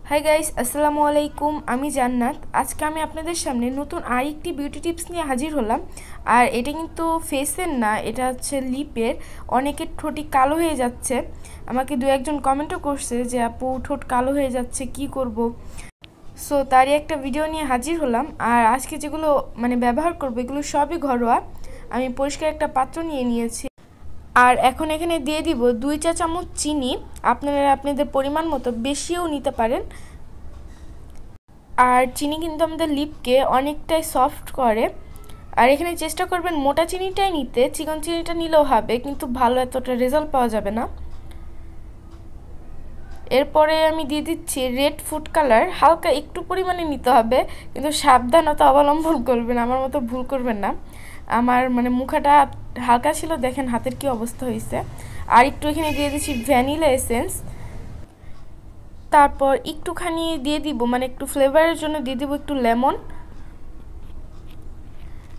Hi guys, আসসালামু আলাইকুম। আমি জান্নাত। আজকে আমি আপনাদের সামনে নতুন আরেকটি বিউটি টিপস নিয়ে হাজির হলাম। আর এটা কিন্তু ফেসের না, এটা হচ্ছে লিপের। অনেকের ঠোঁটি কালো হয়ে যাচ্ছে। আমাকে দু একজন কমেন্টও করছে যে আপু ঠোঁট কালো হয়ে যাচ্ছে, কি করব। সো তারই একটা ভিডিও নিয়ে হাজির হলাম। আর আজকে যেগুলো ব্যবহার করবো এগুলো সবই ঘরোয়া। আমি পরিষ্কার একটা পাত্র নিয়ে নিয়েছি। আর এখন এখানে দিয়ে দিব 2 চা চামচ চিনি। আপনারা আপনাদের পরিমাণ মতো বেশিও নিতে পারেন। আর চিনি কিন্তু আমাদের লিপকে অনেকটাই সফট করে। আর এখানে চেষ্টা করবেন মোটা চিনিটাই নিতে, চিকন চিনিটা নিলেও হবে, কিন্তু ভালো এতটা রেজাল্ট পাওয়া যাবে না। এরপরে আমি দিয়ে দিচ্ছি রেড ফুড কালার। হালকা একটু পরিমাণে নিতে হবে, কিন্তু সাবধানতা অবলম্বন করবেন, আমার মতো ভুল করবেন না। আমার মুখাটা হালকা ছিল, দেখেন হাতের কি অবস্থা হয়েছে। আর একটু এখানে দিয়ে দিচ্ছি ভ্যানিলা এসেন্স। তারপর একটুখানি দিয়ে দিব একটু ফ্লেভারের জন্য দিয়ে দিব একটু লেমন।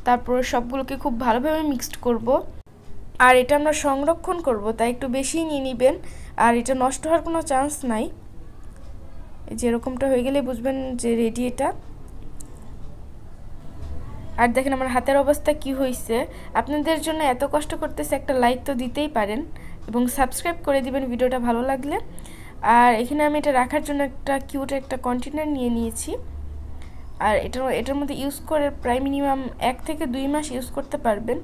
তারপর সবগুলোকে খুব ভালোভাবে মিক্সড করব। আর এটা আমরা সংরক্ষণ করব, তাই একটু বেশি নিয়ে নেবেন। আর এটা নষ্ট হওয়ার কোনো চান্স নাই। যেরকমটা হয়ে গেলে বুঝবেন যে রেডি এটা। আর দেখেন আমার হাতের অবস্থা কি হয়েছে। আপনাদের জন্য এত কষ্ট করতেছে, একটা লাইক তো দিতেই পারেন এবং সাবস্ক্রাইব করে দিবেন ভিডিওটা ভালো লাগলে। আর এখানে আমি এটা রাখার জন্য একটা কিউট একটা কন্টেনার নিয়ে নিয়েছি। আর এটার মধ্যে ইউজ করে প্রায় মিনিমাম 1 থেকে 2 মাস ইউজ করতে পারবেন।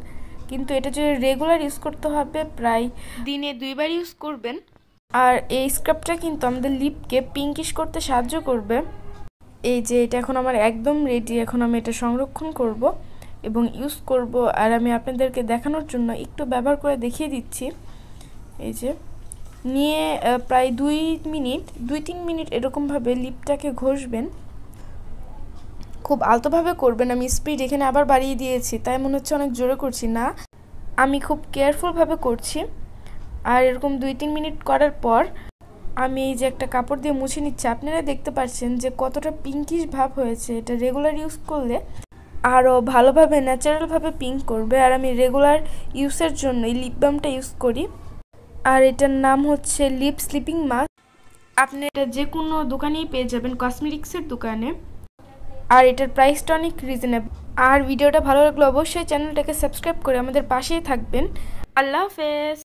কিন্তু এটা যদি রেগুলার ইউজ করতে হবে, প্রায় দিনে 2 বার ইউজ করবেন। আর এই স্ক্রাবটা কিন্তু আমাদের লিপকে পিঙ্কিশ করতে সাহায্য করবে। এই যে এটা এখন আমার একদম রেডি। এখন আমি এটা সংরক্ষণ করব এবং ইউজ করব। আর আমি আপনাদেরকে দেখানোর জন্য একটু ব্যবহার করে দেখিয়ে দিচ্ছি। এই যে নিয়ে প্রায় 2-3 মিনিট এরকমভাবে লিপটাকে ঘষবেন। খুব আলতোভাবে করবেন। আমি স্পিড এখানে আবার বাড়িয়ে দিয়েছি, তাই মনে হচ্ছে অনেক জোরে করছি না, আমি খুব কেয়ারফুলভাবে করছি। আর এরকম 2-3 মিনিট করার পর আমি এই যে একটা কাপড় দিয়ে মুছে নিচ্ছি। আপনারা দেখতে পাচ্ছেন যে কতটা পিঙ্কিশ ভাব হয়েছে। এটা রেগুলার ইউজ করলে আরও ভালোভাবে ন্যাচারালভাবে পিঙ্ক করবে। আর আমি রেগুলার ইউজের জন্য এই লিপ বামটা ইউজ করি। আর এটার নাম হচ্ছে লিপ স্লিপিং মাস্ক। আপনি এটা যে কোনো দোকানেই পেয়ে যাবেন, কসমেটিক্সের দোকানে। আর এটার প্রাইসটা অনেক রিজনেবল। আর ভিডিওটা ভালো লাগলে অবশ্যই চ্যানেলটাকে সাবস্ক্রাইব করে আমাদের পাশেই থাকবেন। আল্লাহ হাফেজ।